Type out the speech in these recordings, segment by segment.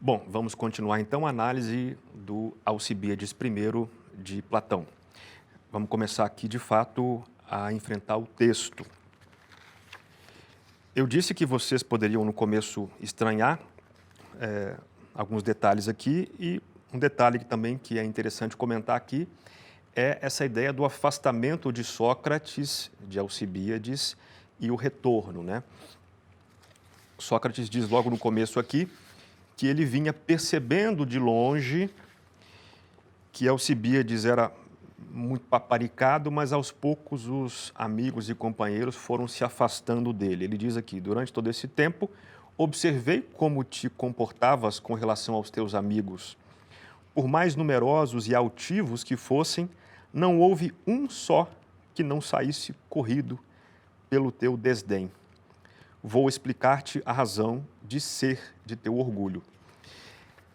Bom, vamos continuar então a análise do Alcibíades I de Platão. Vamos começar aqui, de fato, a enfrentar o texto. Eu disse que vocês poderiam, no começo, estranhar alguns detalhes aqui, e um detalhe também que é interessante comentar aqui é essa ideia do afastamento de Sócrates, de Alcibíades, e o retorno, né? Sócrates diz logo no começo aqui que ele vinha percebendo de longe que Alcibíades era muito paparicado, mas aos poucos os amigos e companheiros foram se afastando dele. Ele diz aqui: durante todo esse tempo, observei como te comportavas com relação aos teus amigos. Por mais numerosos e altivos que fossem, não houve um só que não saísse corrido pelo teu desdém. Vou explicar-te a razão de ser de teu orgulho.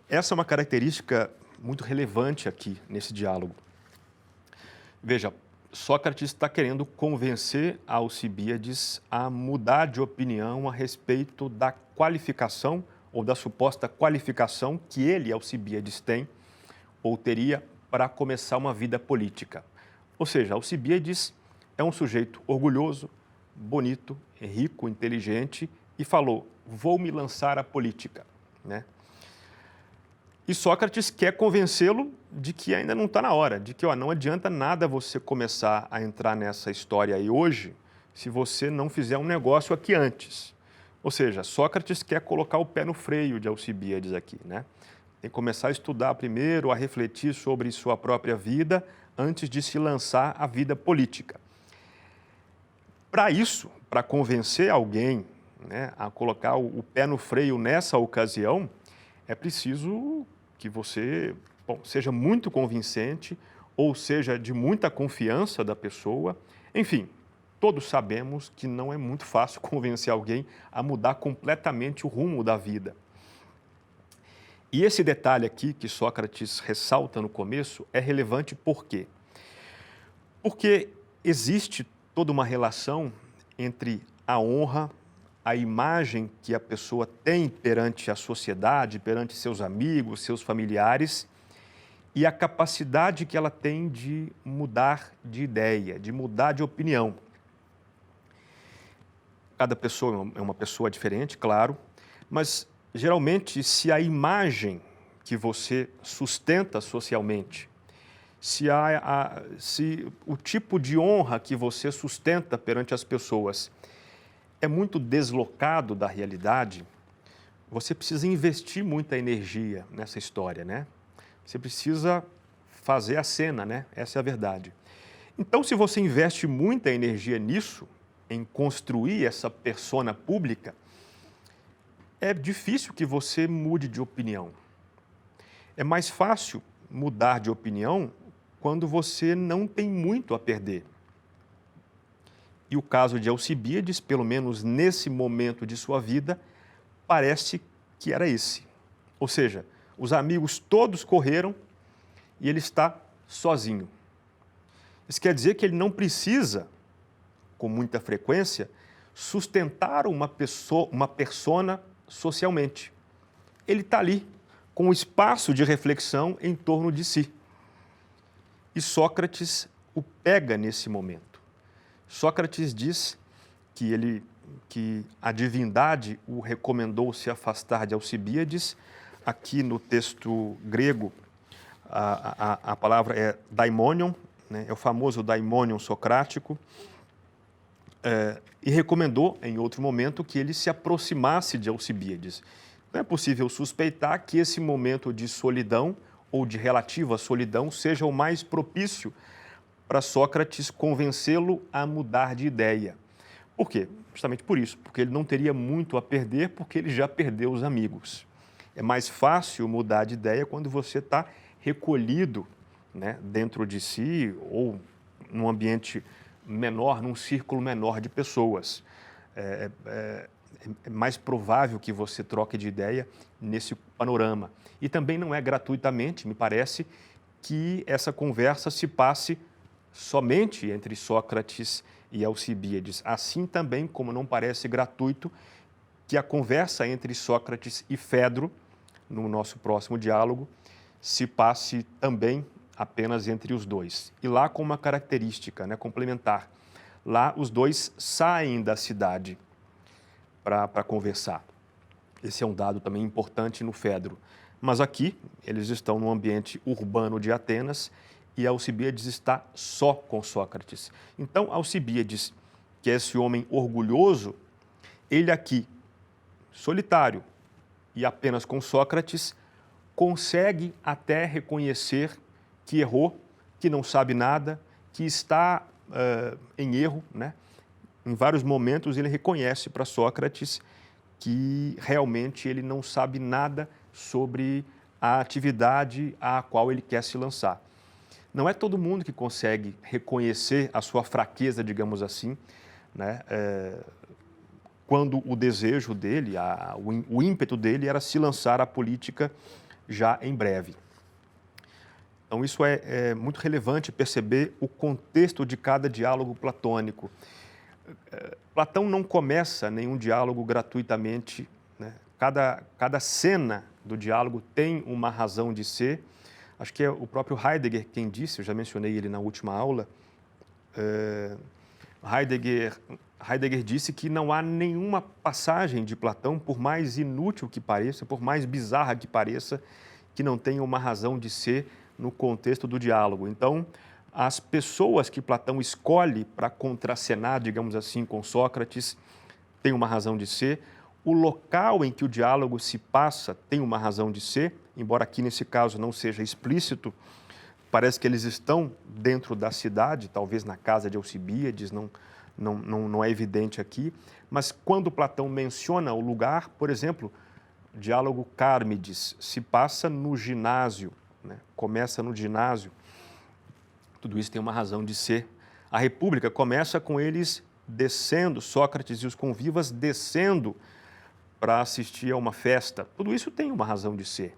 Essa é uma característica muito relevante aqui nesse diálogo. Veja, Sócrates está querendo convencer Alcibíades a mudar de opinião a respeito da qualificação ou da suposta qualificação que ele, Alcibíades, tem ou teria para começar uma vida política. Ou seja, Alcibíades é um sujeito orgulhoso, bonito, rico, inteligente e falou: vou me lançar à política, né? E Sócrates quer convencê-lo de que ainda não está na hora, de que não adianta nada você começar a entrar nessa história aí hoje se você não fizer um negócio aqui antes. Ou seja, Sócrates quer colocar o pé no freio de Alcibíades aqui, né? Tem que começar a estudar primeiro, a refletir sobre sua própria vida antes de se lançar à vida política. Para isso, para convencer alguém, né, a colocar o pé no freio nessa ocasião, é preciso que você, seja muito convincente ou seja de muita confiança da pessoa. Enfim, todos sabemos que não é muito fácil convencer alguém a mudar completamente o rumo da vida. E esse detalhe aqui que Sócrates ressalta no começo é relevante por quê? Porque existe toda uma relação entre a honra, a imagem que a pessoa tem perante a sociedade, perante seus amigos, seus familiares, e a capacidade que ela tem de mudar de ideia, de mudar de opinião. Cada pessoa é uma pessoa diferente, claro, mas geralmente se a imagem que você sustenta socialmente, se o tipo de honra que você sustenta perante as pessoas é muito deslocado da realidade, você precisa investir muita energia nessa história, né? Você precisa fazer a cena, né? Essa é a verdade. Então, se você investe muita energia nisso, em construir essa persona pública, é difícil que você mude de opinião. É mais fácil mudar de opinião quando você não tem muito a perder. E o caso de Alcibíades, pelo menos nesse momento de sua vida, parece que era esse. Ou seja, os amigos todos correram e ele está sozinho. Isso quer dizer que ele não precisa, com muita frequência, sustentar uma persona socialmente. Ele está ali, com um espaço de reflexão em torno de si. E Sócrates o pega nesse momento. Sócrates diz que a divindade o recomendou se afastar de Alcibíades. Aqui no texto grego, a palavra é daimonion, né? É o famoso daimonion socrático, e recomendou, em outro momento, que ele se aproximasse de Alcibíades. Não é possível suspeitar que esse momento de solidão, ou de relativa solidão, seja o mais propício para Sócrates convencê-lo a mudar de ideia. Por quê? Justamente por isso, porque ele não teria muito a perder, porque ele já perdeu os amigos. É mais fácil mudar de ideia quando você está recolhido, né, dentro de si ou num ambiente menor, num círculo menor de pessoas. É mais provável que você troque de ideia nesse panorama. E também não é gratuitamente, me parece, que essa conversa se passe somente entre Sócrates e Alcibíades. Assim também como não parece gratuito que a conversa entre Sócrates e Fedro no nosso próximo diálogo, se passe também apenas entre os dois. E lá com uma característica, né, complementar. Lá os dois saem da cidade para conversar. Esse é um dado também importante no Fedro. Mas aqui, eles estão no ambiente urbano de Atenas e Alcibíades está só com Sócrates. Então, Alcibíades, que é esse homem orgulhoso, ele aqui, solitário e apenas com Sócrates, consegue até reconhecer que errou, que não sabe nada, que está em erro, né? Em vários momentos ele reconhece para Sócrates que realmente ele não sabe nada sobre a atividade à qual ele quer se lançar. Não é todo mundo que consegue reconhecer a sua fraqueza, digamos assim, né? Quando o desejo dele, o ímpeto dele era se lançar à política já em breve. Então, isso é muito relevante perceber o contexto de cada diálogo platônico. Platão não começa nenhum diálogo gratuitamente, né? Cada cena do diálogo tem uma razão de ser. Acho que é o próprio Heidegger quem disse, eu já mencionei ele na última aula. Heidegger disse que não há nenhuma passagem de Platão, por mais inútil que pareça, por mais bizarra que pareça, que não tenha uma razão de ser no contexto do diálogo. Então, as pessoas que Platão escolhe para contracenar, digamos assim, com Sócrates, têm uma razão de ser. O local em que o diálogo se passa tem uma razão de ser, embora aqui nesse caso não seja explícito. Parece que eles estão dentro da cidade, talvez na casa de Alcibíades, não é evidente aqui. Mas quando Platão menciona o lugar, por exemplo, o diálogo Cármides se passa no ginásio, né? Começa no ginásio. Tudo isso tem uma razão de ser. A República começa com eles descendo, Sócrates e os convivas descendo para assistir a uma festa. Tudo isso tem uma razão de ser.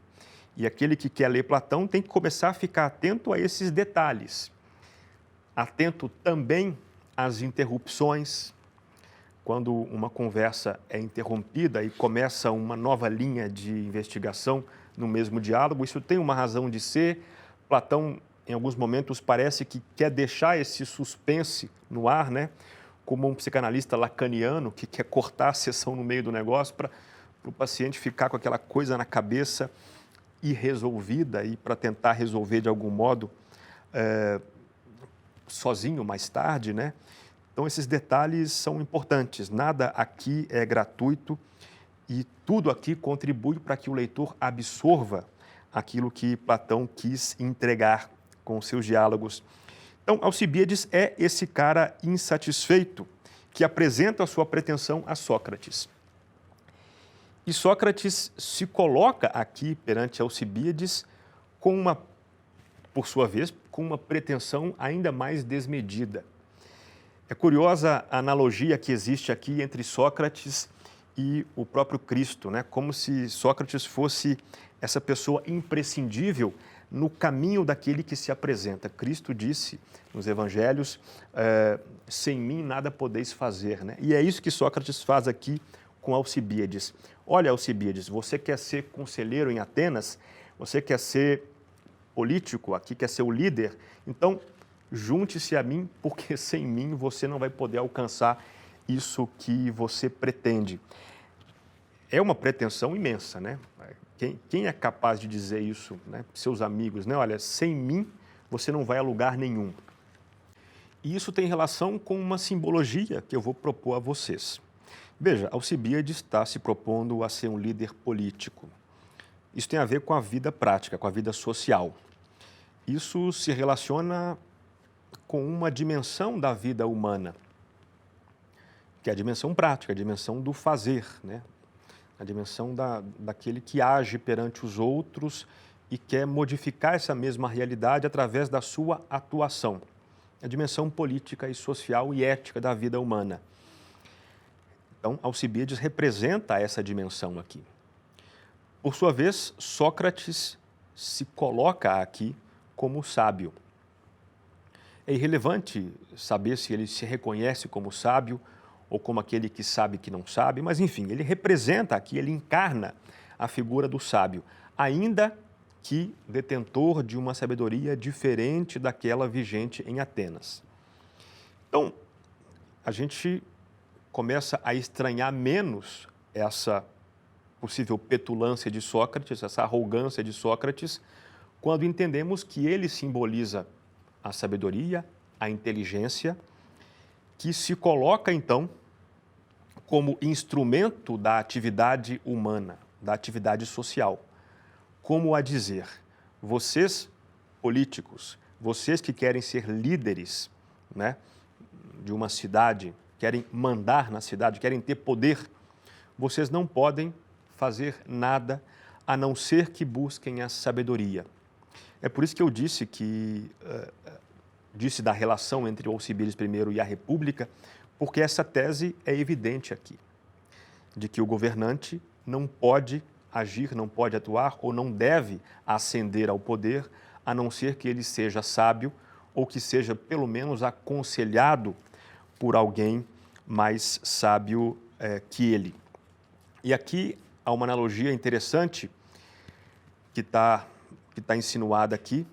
E aquele que quer ler Platão tem que começar a ficar atento a esses detalhes. Atento também às interrupções. Quando uma conversa é interrompida e começa uma nova linha de investigação no mesmo diálogo, isso tem uma razão de ser. Platão, em alguns momentos, parece que quer deixar esse suspense no ar, né? Como um psicanalista lacaniano que quer cortar a sessão no meio do negócio para o paciente ficar com aquela coisa na cabeça irresolvida e para tentar resolver de algum modo sozinho mais tarde, né? Então, esses detalhes são importantes. Nada aqui é gratuito e tudo aqui contribui para que o leitor absorva aquilo que Platão quis entregar com seus diálogos. Então, Alcibíades é esse cara insatisfeito que apresenta a sua pretensão a Sócrates. E Sócrates se coloca aqui perante Alcibíades por sua vez, com uma pretensão ainda mais desmedida. É curiosa a analogia que existe aqui entre Sócrates e o próprio Cristo, né? Como se Sócrates fosse essa pessoa imprescindível no caminho daquele que se apresenta. Cristo disse nos evangelhos, sem mim nada podeis fazer, né? E é isso que Sócrates faz aqui com Alcibíades. Olha, Alcibíades, você quer ser conselheiro em Atenas? Você quer ser político, aqui quer ser o líder? Então, junte-se a mim, porque sem mim você não vai poder alcançar isso que você pretende. É uma pretensão imensa, né? Quem é capaz de dizer isso, né? Seus amigos, né? Olha, sem mim você não vai a lugar nenhum. E isso tem relação com uma simbologia que eu vou propor a vocês. Veja, Alcibíades está se propondo a ser um líder político. Isso tem a ver com a vida prática, com a vida social. Isso se relaciona com uma dimensão da vida humana, que é a dimensão prática, a dimensão do fazer, né? A dimensão daquele que age perante os outros e quer modificar essa mesma realidade através da sua atuação. A dimensão política e social e ética da vida humana. Então, Alcibíades representa essa dimensão aqui. Por sua vez, Sócrates se coloca aqui como sábio. É irrelevante saber se ele se reconhece como sábio ou como aquele que sabe que não sabe, mas enfim, ele representa aqui, ele encarna a figura do sábio, ainda que detentor de uma sabedoria diferente daquela vigente em Atenas. Então, a gente começa a estranhar menos essa possível petulância de Sócrates, essa arrogância de Sócrates, quando entendemos que ele simboliza a sabedoria, a inteligência, que se coloca, então, como instrumento da atividade humana, da atividade social. Como a dizer, vocês políticos, vocês que querem ser líderes, né, de uma cidade, querem mandar na cidade, querem ter poder, vocês não podem fazer nada a não ser que busquem a sabedoria. É por isso que eu disse disse da relação entre Alcibiades I e a República, porque essa tese é evidente aqui, de que o governante não pode agir, não pode atuar ou não deve ascender ao poder, a não ser que ele seja sábio ou que seja pelo menos aconselhado por alguém mais sábio que ele. E aqui há uma analogia interessante que está insinuada aqui,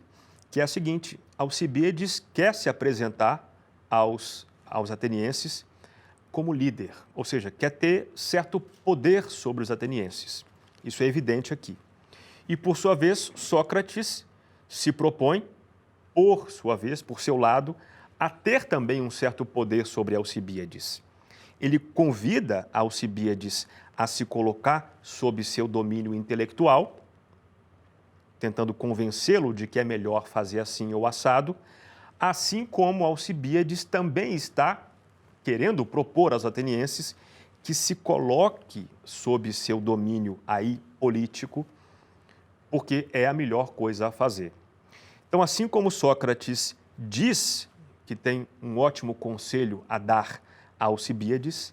que é a seguinte: Alcibiades quer se apresentar aos atenienses como líder, ou seja, quer ter certo poder sobre os atenienses. Isso é evidente aqui. E, por sua vez, Sócrates se propõe, por sua vez, por seu lado, a ter também um certo poder sobre Alcibiades. Ele convida Alcibiades a se colocar sob seu domínio intelectual, tentando convencê-lo de que é melhor fazer assim ou assado, assim como Alcibiades também está querendo propor aos atenienses que se coloque sob seu domínio aí político, porque é a melhor coisa a fazer. Então, assim como Sócrates diz que tem um ótimo conselho a dar a Alcibiades,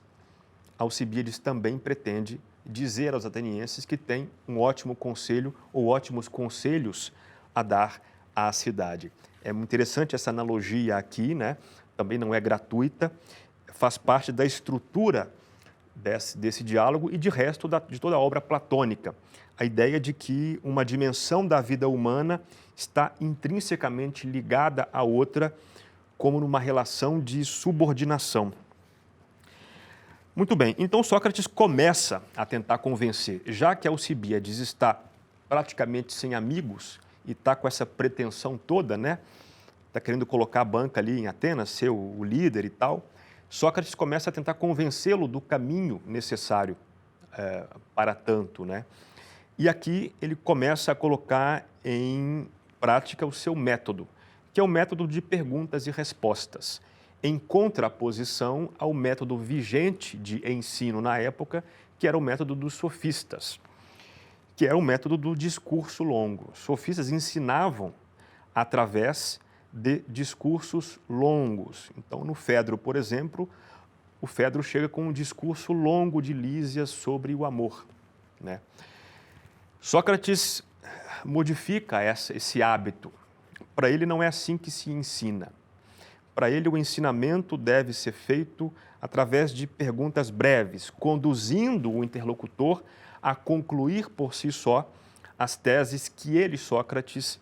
Alcibiades também pretende dizer aos atenienses que tem um ótimo conselho ou ótimos conselhos a dar à cidade. É muito interessante essa analogia aqui, né? Também não é gratuita, faz parte da estrutura desse diálogo e de resto de toda a obra platônica. A ideia de que uma dimensão da vida humana está intrinsecamente ligada à outra, como numa relação de subordinação. Muito bem, então Sócrates começa a tentar convencer, já que Alcibiades está praticamente sem amigos e está com essa pretensão toda, né? Está querendo colocar a banca ali em Atenas, ser o líder e tal. Sócrates começa a tentar convencê-lo do caminho necessário para tanto, né? E aqui ele começa a colocar em prática o seu método, que é o método de perguntas e respostas, em contraposição ao método vigente de ensino na época, que era o método dos sofistas, que era o método do discurso longo. Os sofistas ensinavam através de discursos longos. Então, no Fedro, por exemplo, o Fedro chega com um discurso longo de Lísias sobre o amor, né? Sócrates modifica esse hábito. Para ele não é assim que se ensina. Para ele o ensinamento deve ser feito através de perguntas breves, conduzindo o interlocutor a concluir por si só as teses que ele, Sócrates,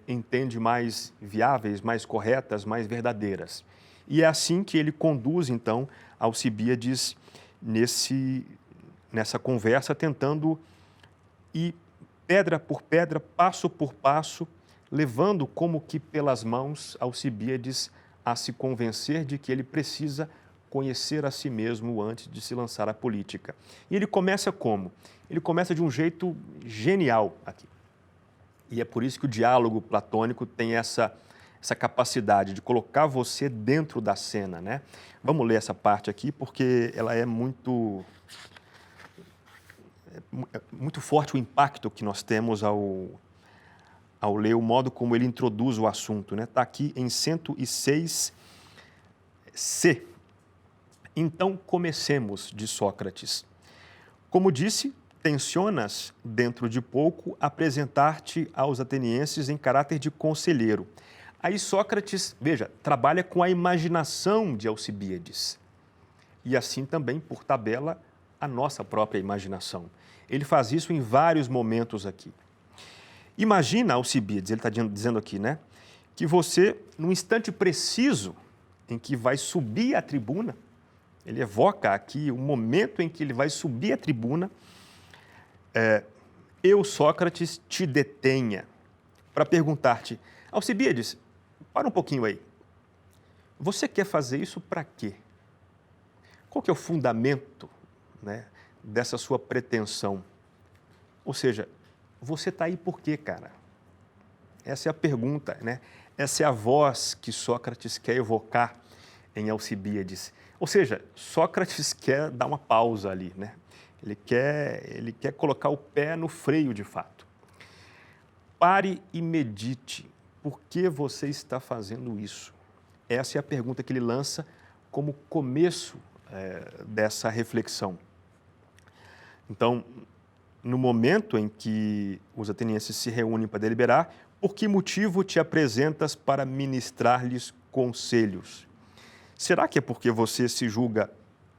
entende mais viáveis, mais corretas, mais verdadeiras. E é assim que ele conduz, então, Alcibiades nessa conversa, tentando ir pedra por pedra, passo por passo, levando como que pelas mãos Alcibiades a se convencer de que ele precisa conhecer a si mesmo antes de se lançar à política. E ele começa como? Ele começa de um jeito genial aqui. E é por isso que o diálogo platônico tem essa capacidade de colocar você dentro da cena, né? Vamos ler essa parte aqui, porque ela é muito forte o impacto que nós temos ao ler o modo como ele introduz o assunto, né? Está aqui em 106c. Então, comecemos, de Sócrates. Como disse, tencionas, dentro de pouco, apresentar-te aos atenienses em caráter de conselheiro. Aí Sócrates, veja, trabalha com a imaginação de Alcibiades. E assim também, por tabela, a nossa própria imaginação. ele faz isso em vários momentos aqui. Imagina, Alcibiades, ele está dizendo aqui, né? Que você, no instante preciso em que vai subir a tribuna, ele evoca aqui o momento em que ele vai subir a tribuna, eu, Sócrates, te detenha para perguntar-te, Alcibiades, para um pouquinho aí, você quer fazer isso para quê? Qual que é o fundamento, né, dessa sua pretensão? Ou seja, você está aí por quê, cara? Essa é a pergunta, né? Essa é a voz que Sócrates quer evocar em Alcibiades. Ou seja, Sócrates quer dar uma pausa ali, né? Ele quer colocar o pé no freio de fato. Pare e medite. Por que você está fazendo isso? Essa é a pergunta que ele lança como começo dessa reflexão. Então, no momento em que os atenienses se reúnem para deliberar, por que motivo te apresentas para ministrar-lhes conselhos? Será que é porque você se julga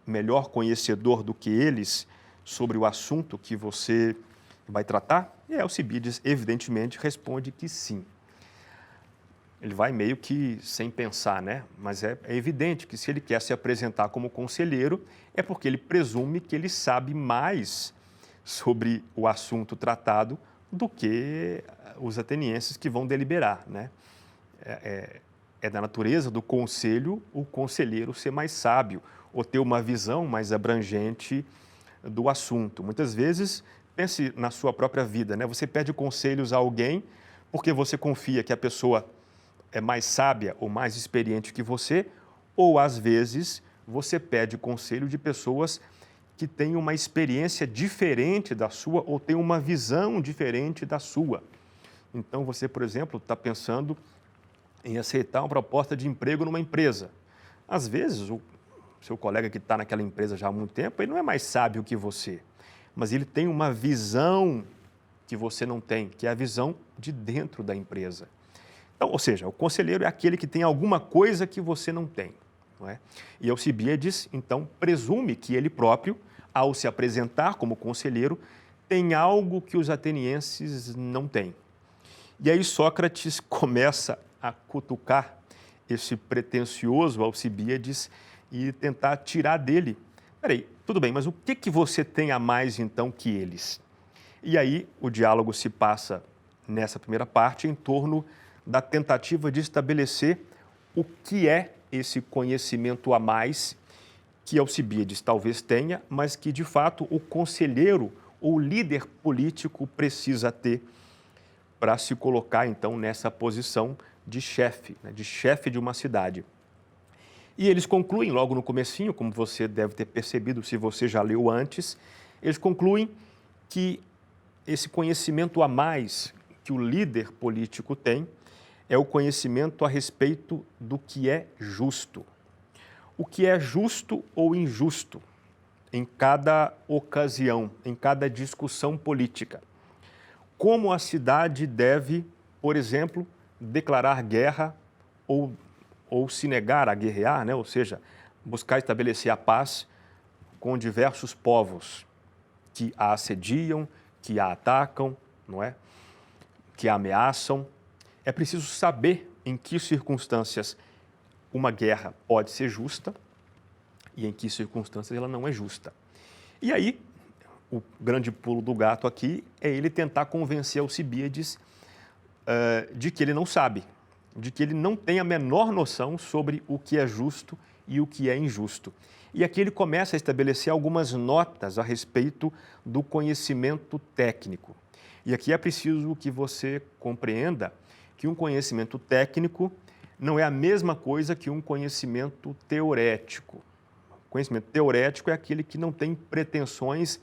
melhor conhecedor do que eles sobre o assunto que você vai tratar? E Alcibiades, evidentemente, responde que sim. Ele vai meio que sem pensar, né? Mas é evidente que se ele quer se apresentar como conselheiro, é porque ele presume que ele sabe mais sobre o assunto tratado do que os atenienses que vão deliberar, né? É da natureza do conselho o conselheiro ser mais sábio ou ter uma visão mais abrangente do assunto. Muitas vezes, pense na sua própria vida, né? Você pede conselhos a alguém porque você confia que a pessoa é mais sábia ou mais experiente que você, ou às vezes você pede conselho de pessoas que têm uma experiência diferente da sua ou têm uma visão diferente da sua. Então você, por exemplo, está pensando em aceitar uma proposta de emprego numa empresa. Às vezes, o seu colega que está naquela empresa já há muito tempo, ele não é mais sábio que você, mas ele tem uma visão que você não tem, que é a visão de dentro da empresa. Então, ou seja, o conselheiro é aquele que tem alguma coisa que você não tem. Não é? E Alcibiades, então, presume que ele próprio, ao se apresentar como conselheiro, tem algo que os atenienses não têm. E aí Sócrates começa a cutucar esse pretensioso Alcibiades e tentar tirar dele. Peraí, tudo bem, mas o que você tem a mais então que eles? E aí o diálogo se passa nessa primeira parte em torno da tentativa de estabelecer o que é esse conhecimento a mais que Alcibiades talvez tenha, mas que de fato o conselheiro ou líder político precisa ter para se colocar então nessa posição de chefe, né, de chefe de uma cidade. E eles concluem logo no comecinho, como você deve ter percebido se você já leu antes, eles concluem que esse conhecimento a mais que o líder político tem é o conhecimento a respeito do que é justo. O que é justo ou injusto em cada ocasião, em cada discussão política. Como a cidade deve, por exemplo, declarar guerra ou se negar a guerrear, né? Ou seja, buscar estabelecer a paz com diversos povos que a assediam, que a atacam, não é? Que a ameaçam. É preciso saber em que circunstâncias uma guerra pode ser justa e em que circunstâncias ela não é justa. E aí, o grande pulo do gato aqui é ele tentar convencer Alcibiades de que ele não sabe, de que ele não tem a menor noção sobre o que é justo e o que é injusto. E aqui ele começa a estabelecer algumas notas a respeito do conhecimento técnico. E aqui é preciso que você compreenda que um conhecimento técnico não é a mesma coisa que um conhecimento teorético. O conhecimento teorético é aquele que não tem pretensões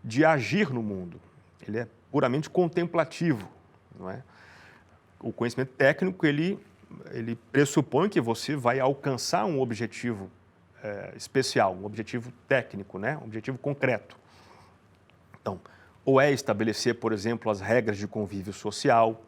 de agir no mundo. Ele é puramente contemplativo, não é? O conhecimento técnico, ele pressupõe que você vai alcançar um objetivo especial, um objetivo técnico, né? Um objetivo concreto. Então, ou é estabelecer, por exemplo, as regras de convívio social,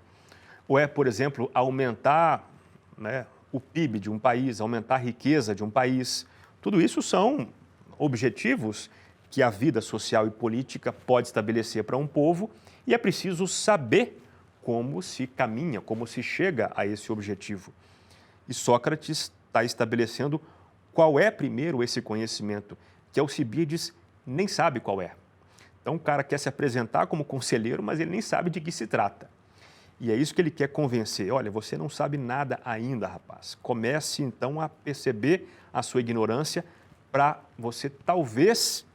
ou é, por exemplo, aumentar, né, o PIB de um país, aumentar a riqueza de um país. Tudo isso são objetivos que a vida social e política pode estabelecer para um povo e é preciso saber como se caminha, como se chega a esse objetivo. E Sócrates está estabelecendo qual é primeiro esse conhecimento, que Alcibiades nem sabe qual é. Então o cara quer se apresentar como conselheiro, mas ele nem sabe de que se trata. E é isso que ele quer convencer. Olha, você não sabe nada ainda, rapaz. Comece então a perceber a sua ignorância para você talvez,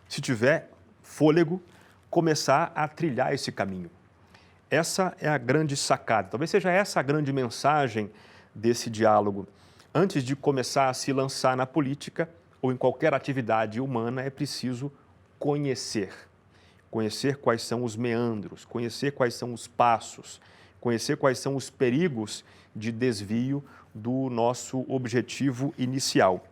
se tiver fôlego, começar a trilhar esse caminho. Essa é a grande sacada. Talvez seja essa a grande mensagem desse diálogo. Antes de começar a se lançar na política ou em qualquer atividade humana, é preciso conhecer. Conhecer quais são os meandros, conhecer quais são os passos, conhecer quais são os perigos de desvio do nosso objetivo inicial.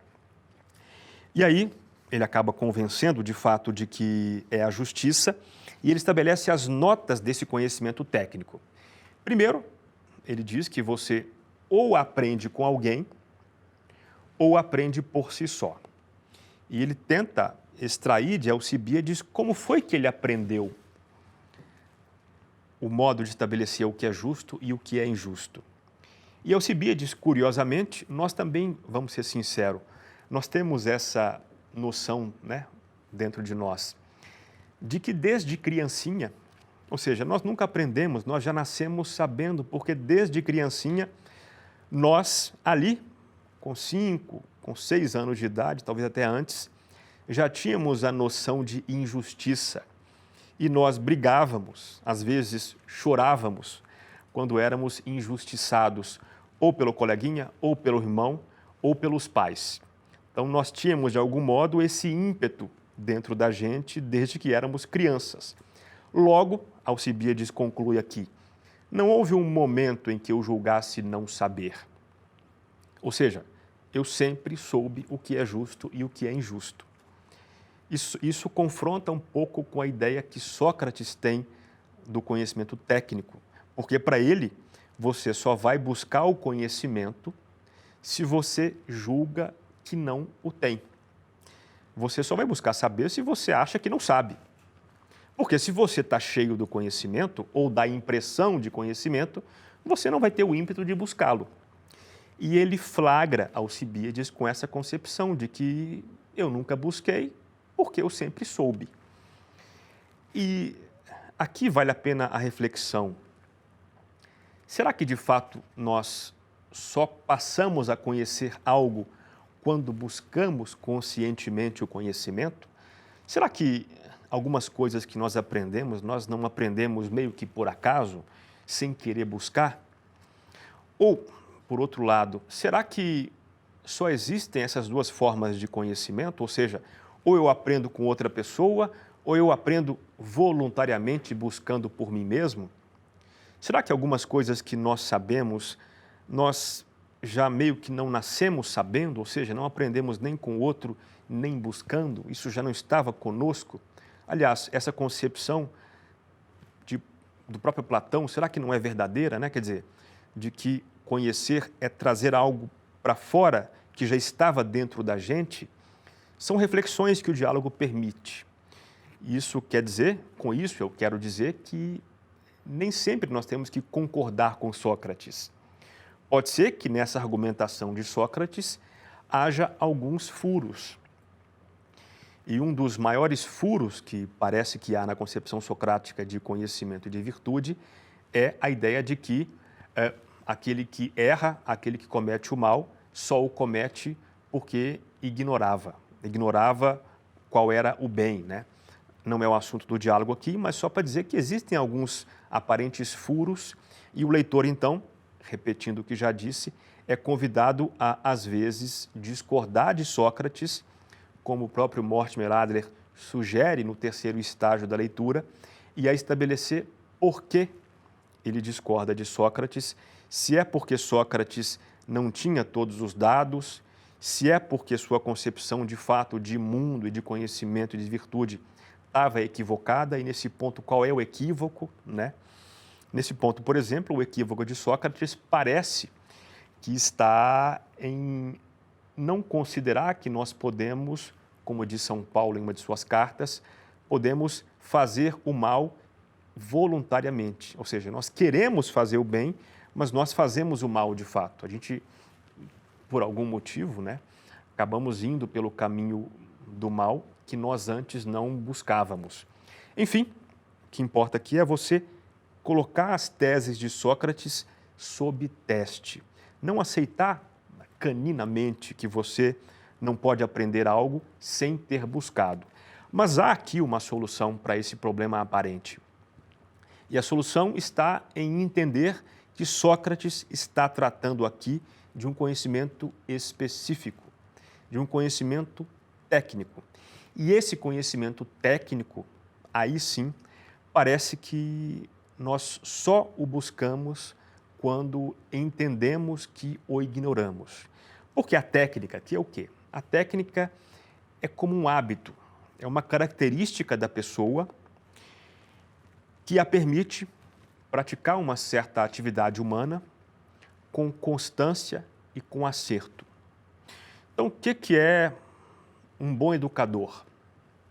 E aí, ele acaba convencendo de fato de que é a justiça e ele estabelece as notas desse conhecimento técnico. Primeiro, ele diz que você ou aprende com alguém ou aprende por si só. E ele tenta extrair de Alcibiades como foi que ele aprendeu o modo de estabelecer o que é justo e o que é injusto. E Alcibiades, curiosamente, nós também, vamos ser sinceros, nós temos essa noção, né, dentro de nós, de que desde criancinha, ou seja, nós nunca aprendemos, nós já nascemos sabendo, porque desde criancinha, nós ali, com 5, com 6 anos de idade, talvez até antes, já tínhamos a noção de injustiça e nós brigávamos, às vezes chorávamos, quando éramos injustiçados, ou pelo coleguinha, ou pelo irmão, ou pelos pais. Então, nós tínhamos, de algum modo, esse ímpeto dentro da gente desde que éramos crianças. Logo, Alcibiades conclui aqui, não houve um momento em que eu julgasse não saber. Ou seja, eu sempre soube o que é justo e o que é injusto. Isso confronta um pouco com a ideia que Sócrates tem do conhecimento técnico, porque para ele, você só vai buscar o conhecimento se você julga que não o tem. Você só vai buscar saber se você acha que não sabe. Porque se você está cheio do conhecimento ou da impressão de conhecimento, você não vai ter o ímpeto de buscá-lo. E ele flagra Alcibiades com essa concepção de que eu nunca busquei porque eu sempre soube. E aqui vale a pena a reflexão. Será que de fato nós só passamos a conhecer algo quando buscamos conscientemente o conhecimento? Será que algumas coisas que nós aprendemos, nós não aprendemos meio que por acaso, sem querer buscar? Ou, por outro lado, será que só existem essas duas formas de conhecimento? Ou seja, ou eu aprendo com outra pessoa, ou eu aprendo voluntariamente buscando por mim mesmo? Será que algumas coisas que nós sabemos, nós já meio que não nascemos sabendo, ou seja, não aprendemos nem com o outro, nem buscando? Isso já não estava conosco? Aliás, essa concepção do próprio Platão, será que não é verdadeira, né? Quer dizer, de que conhecer é trazer algo para fora que já estava dentro da gente? São reflexões que o diálogo permite. Isso quer dizer, com isso eu quero dizer que nem sempre nós temos que concordar com Sócrates. Pode ser que nessa argumentação de Sócrates haja alguns furos. E um dos maiores furos que parece que há na concepção socrática de conhecimento e de virtude é a ideia de que aquele que erra, aquele que comete o mal, só o comete porque ignorava qual era o bem, né? Não é o assunto do diálogo aqui, mas só para dizer que existem alguns aparentes furos e o leitor, então, repetindo o que já disse, é convidado a, às vezes, discordar de Sócrates, como o próprio Mortimer Adler sugere no terceiro estágio da leitura, e a estabelecer por que ele discorda de Sócrates, se é porque Sócrates não tinha todos os dados, se é porque sua concepção de fato de mundo e de conhecimento e de virtude estava equivocada, e nesse ponto qual é o equívoco, né? Nesse ponto, por exemplo, o equívoco de Sócrates parece que está em não considerar que nós podemos como diz São Paulo em uma de suas cartas, podemos fazer o mal voluntariamente. Ou seja, nós queremos fazer o bem, mas nós fazemos o mal de fato. A gente, por algum motivo, né, acabamos indo pelo caminho do mal que nós antes não buscávamos. Enfim, o que importa aqui é você colocar as teses de Sócrates sob teste. Não aceitar caninamente que você não pode aprender algo sem ter buscado. Mas há aqui uma solução para esse problema aparente. E a solução está em entender que Sócrates está tratando aqui de um conhecimento específico, de um conhecimento técnico. E esse conhecimento técnico, aí sim, parece que nós só o buscamos quando entendemos que o ignoramos. Porque a técnica aqui é o quê? A técnica é como um hábito, é uma característica da pessoa que a permite praticar uma certa atividade humana com constância e com acerto. Então, o que é um bom educador?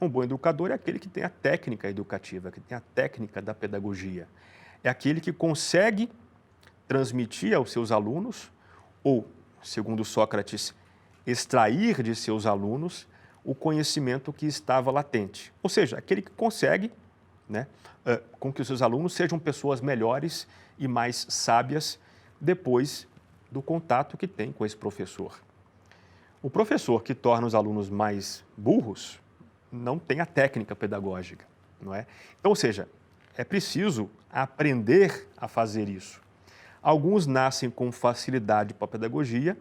Um bom educador é aquele que tem a técnica educativa, que tem a técnica da pedagogia. É aquele que consegue transmitir aos seus alunos, ou, segundo Sócrates, extrair de seus alunos o conhecimento que estava latente. Ou seja, aquele que consegue, né, com que os seus alunos sejam pessoas melhores e mais sábias depois do contato que tem com esse professor. O professor que torna os alunos mais burros não tem a técnica pedagógica, não é? Então, ou seja, é preciso aprender a fazer isso. Alguns nascem com facilidade para a pedagogia,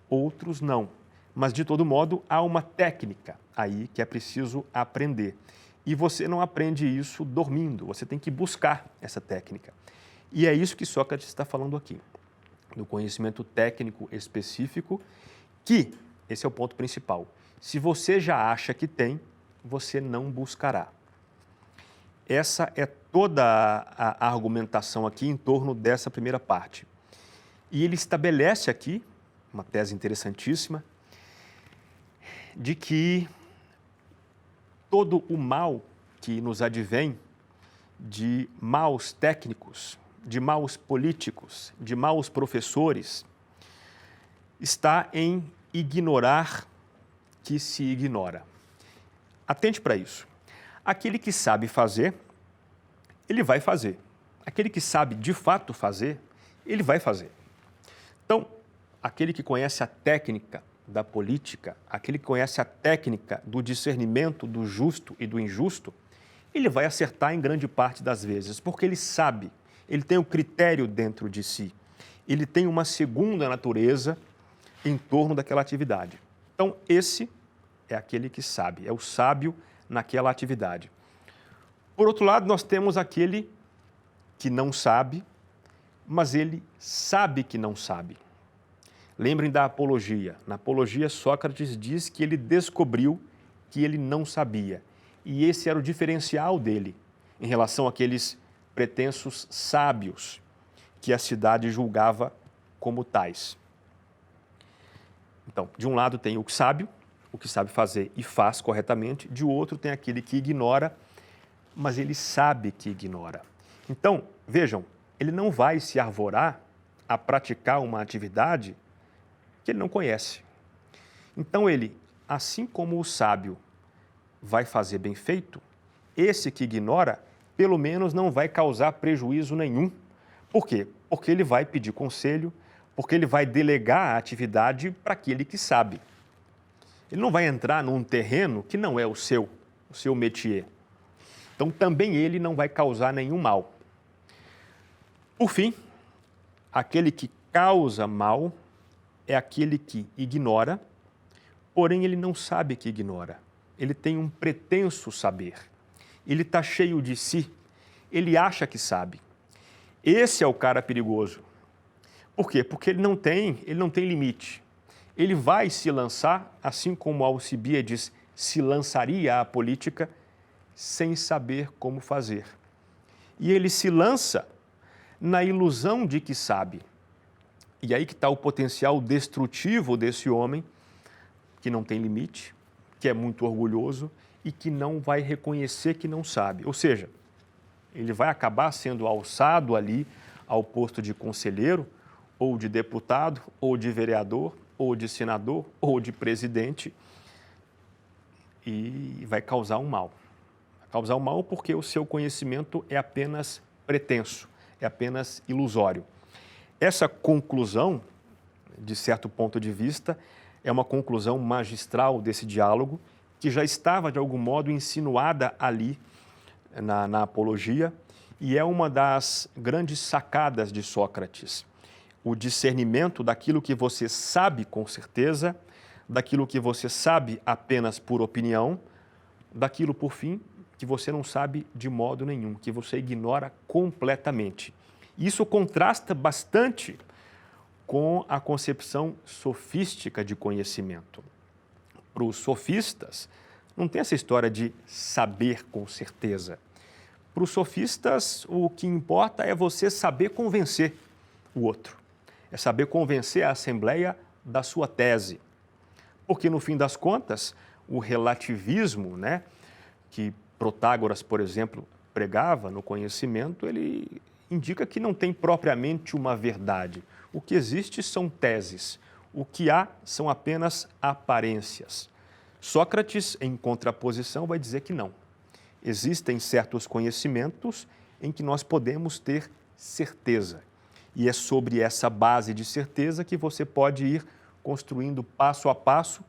outros não. Mas, de todo modo, há uma técnica aí que é preciso aprender. E você não aprende isso dormindo, você tem que buscar essa técnica. E é isso que Sócrates está falando aqui, do conhecimento técnico específico, que, esse é o ponto principal, se você já acha que tem, você não buscará. Essa é toda a argumentação aqui em torno dessa primeira parte. E ele estabelece aqui, uma tese interessantíssima, de que todo o mal que nos advém de maus técnicos, de maus políticos, de maus professores, está em ignorar que se ignora. Atente para isso. Aquele que sabe fazer, ele vai fazer. Aquele que sabe de fato fazer, ele vai fazer. Então, aquele que conhece a técnica da política, aquele que conhece a técnica do discernimento do justo e do injusto, ele vai acertar em grande parte das vezes, porque ele sabe, ele tem um critério dentro de si, ele tem uma segunda natureza em torno daquela atividade. Então, esse é aquele que sabe, é o sábio naquela atividade. Por outro lado, nós temos aquele que não sabe, mas ele sabe que não sabe. Lembrem da apologia. Na apologia, Sócrates diz que ele descobriu que ele não sabia. E esse era o diferencial dele em relação àqueles pretensos sábios que a cidade julgava como tais. Então, de um lado tem o sábio, o que sabe fazer e faz corretamente, de outro tem aquele que ignora, mas ele sabe que ignora. Então, vejam, ele não vai se arvorar a praticar uma atividade que ele não conhece. Então ele, assim como o sábio vai fazer bem feito, esse que ignora, pelo menos não vai causar prejuízo nenhum. Por quê? Porque ele vai pedir conselho, porque ele vai delegar a atividade para aquele que sabe. Ele não vai entrar num terreno que não é o seu métier. Então também ele não vai causar nenhum mal. Por fim, aquele que causa mal é aquele que ignora, porém ele não sabe que ignora. Ele tem um pretenso saber. Ele está cheio de si. Ele acha que sabe. Esse é o cara perigoso. Por quê? Porque ele não tem limite. Ele vai se lançar, assim como Alcibíades se lançaria à política, sem saber como fazer. E ele se lança na ilusão de que sabe. E aí que está o potencial destrutivo desse homem, que não tem limite, que é muito orgulhoso e que não vai reconhecer que não sabe. Ou seja, ele vai acabar sendo alçado ali ao posto de conselheiro, ou de deputado, ou de vereador, ou de senador, ou de presidente, e vai causar um mal. Vai causar um mal porque o seu conhecimento é apenas pretenso, é apenas ilusório. Essa conclusão, de certo ponto de vista, é uma conclusão magistral desse diálogo, que já estava, de algum modo, insinuada ali na Apologia, e é uma das grandes sacadas de Sócrates. O discernimento daquilo que você sabe com certeza, daquilo que você sabe apenas por opinião, daquilo, por fim, que você não sabe de modo nenhum, que você ignora completamente. Isso contrasta bastante com a concepção sofística de conhecimento. Para os sofistas, não tem essa história de saber com certeza. Para os sofistas, o que importa é você saber convencer o outro. É saber convencer a Assembleia da sua tese. Porque, no fim das contas, o relativismo, né, que Protágoras, por exemplo, pregava no conhecimento, ele indica que não tem propriamente uma verdade. O que existe são teses. O que há são apenas aparências. Sócrates, em contraposição, vai dizer que não. Existem certos conhecimentos em que nós podemos ter certeza. E é sobre essa base de certeza que você pode ir construindo passo a passo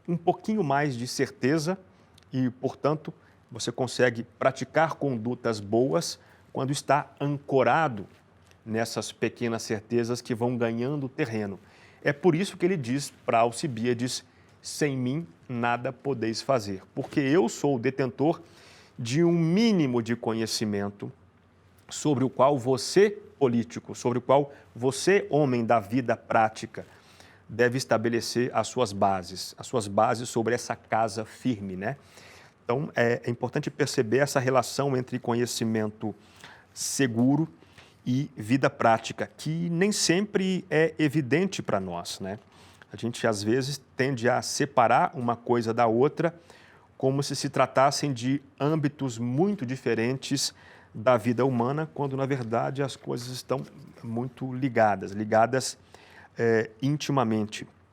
um pouquinho mais de certeza e, portanto, você consegue praticar condutas boas quando está ancorado nessas pequenas certezas que vão ganhando terreno. É por isso que ele diz para Alcibíades: sem mim nada podeis fazer, porque eu sou o detentor de um mínimo de conhecimento sobre o qual você, político, sobre o qual você, homem da vida prática, deve estabelecer as suas bases sobre essa casa firme, né? Então, é importante perceber essa relação entre conhecimento seguro e vida prática, que nem sempre é evidente para nós, né? A gente, às vezes, tende a separar uma coisa da outra como se tratassem de âmbitos muito diferentes da vida humana, quando, na verdade, as coisas estão muito ligadas intimamente.